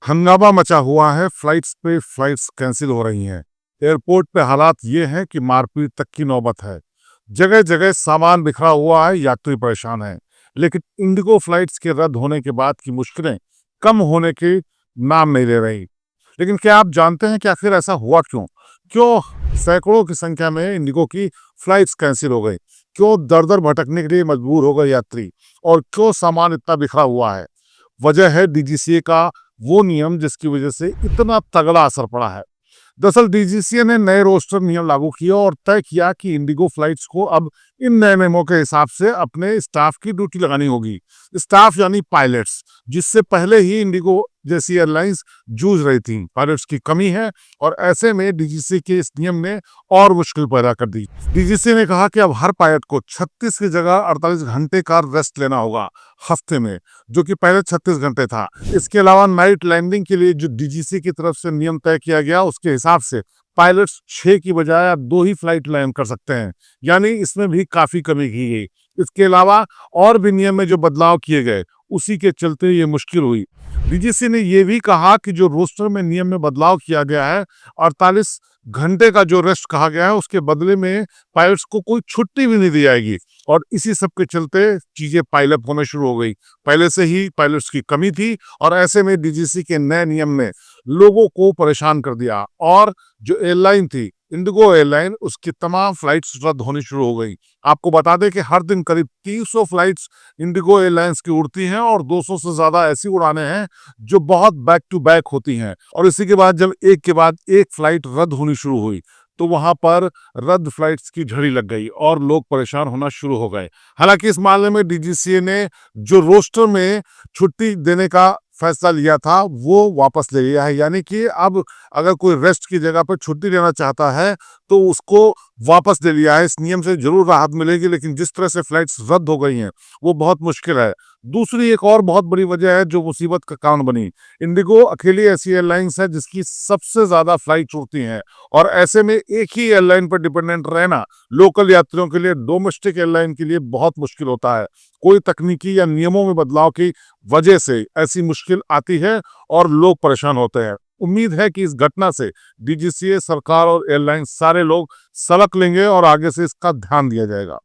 हंगामा मचा हुआ है। फ्लाइट्स पे फ्लाइट्स कैंसिल हो रही हैं। एयरपोर्ट पे हालात ये हैं कि मारपीट तक की नौबत है। जगह जगह सामान बिखरा हुआ है, यात्री परेशान हैं। लेकिन इंडिगो फ्लाइट्स के रद्द होने के बाद की मुश्किलें कम होने के नाम नहीं ले रही। लेकिन क्या आप जानते हैं कि आखिर ऐसा हुआ क्यों? क्यों सैकड़ों की संख्या में इंडिगो की फ्लाइट्स कैंसिल हो गई? क्यों दर-दर भटकने के लिए मजबूर हो गए यात्री? और क्यों सामान इतना बिखरा हुआ है? वजह है डीजीसीए का वो नियम जिसकी वजह से इतना तगड़ा असर पड़ा है। दरअसल डीजीसीए ने नए रोस्टर नियम लागू किए और तय किया कि इंडिगो फ्लाइट्स को अब इन नए नियमों के हिसाब से अपने स्टाफ की ड्यूटी लगानी होगी। स्टाफ यानी पायलट्स, जिससे पहले ही इंडिगो जैसी एयरलाइंस जूझ रही थी। पायलट्स की कमी है और ऐसे में डीजीसीए के इस नियम ने और मुश्किल पैदा कर दी। डीजीसीए ने कहा कि अब हर पायलट को 36 की जगह 48 घंटे का रेस्ट लेना होगा हफ्ते में, जो कि पहले 36 घंटे था। इसके अलावा नाइट लैंडिंग के लिए जो डीजीसी की तरफ से नियम तय किया गया, उसके हिसाब से पायलट्स 6 की बजाय अब 2 ही फ्लाइट लैंड कर सकते हैं। यानी इसमें भी काफी कमी की गई। इसके अलावा और भी नियम में जो बदलाव किए गए, उसी के चलते ये मुश्किल हुई। डीजीसी ने यह भी कहा कि जो रोस्टर में नियम में बदलाव किया गया है, 48 घंटे का जो रेस्ट कहा गया है, उसके बदले में पायलट्स को कोई छुट्टी भी नहीं दी जाएगी। और इसी सब के चलते चीजें पाइल अप होना शुरू हो गई। पहले से ही पायलट्स की कमी थी और ऐसे में डीजीसी के नए नियम ने लोगों को परेशान कर दिया और जो एयरलाइन थी इंडिगो एयरलाइन, उसकी तमाम फ्लाइट्स रद्द होनी शुरू हो गई। आपको बता दें कि हर दिन करीब 300 फ्लाइट्स इंडिगो एयरलाइंस की उड़ती हैं और 200 से ज्यादा ऐसी उड़ानें हैं जो बहुत बैक टू बैक होती हैं। और इसी के बाद जब एक के बाद एक फ्लाइट रद्द होनी शुरू हुई, तो वहां पर रद्द फ्लाइट्स की झड़ी लग गई और लोग परेशान होना शुरू हो गए। हालांकि इस मामले में डीजीसीए ने जो रोस्टर में छुट्टी देने का फैसला लिया था, वो वापस ले लिया है। यानी कि अब अगर कोई रेस्ट की जगह पर छुट्टी लेना चाहता है, तो उसको वापस ले लिया है। इस नियम से जरूर राहत मिलेगी, लेकिन जिस तरह से फ्लाइट्स रद्द हो गई हैं, वो बहुत मुश्किल है। दूसरी एक और बहुत बड़ी वजह है जो मुसीबत का कारण बनी। इंडिगो अकेली ऐसी एयरलाइंस है जिसकी सबसे ज्यादा फ्लाइट उड़ती हैं और ऐसे में एक ही एयरलाइन पर डिपेंडेंट रहना लोकल यात्रियों के लिए, डोमेस्टिक एयरलाइन के लिए बहुत मुश्किल होता है। कोई तकनीकी या नियमों में बदलाव की वजह से ऐसी मुश्किल आती है और लोग परेशान होते हैं। उम्मीद है कि इस घटना से डीजीसीए, सरकार और एयरलाइन सारे लोग सबक लेंगे और आगे से इसका ध्यान दिया जाएगा।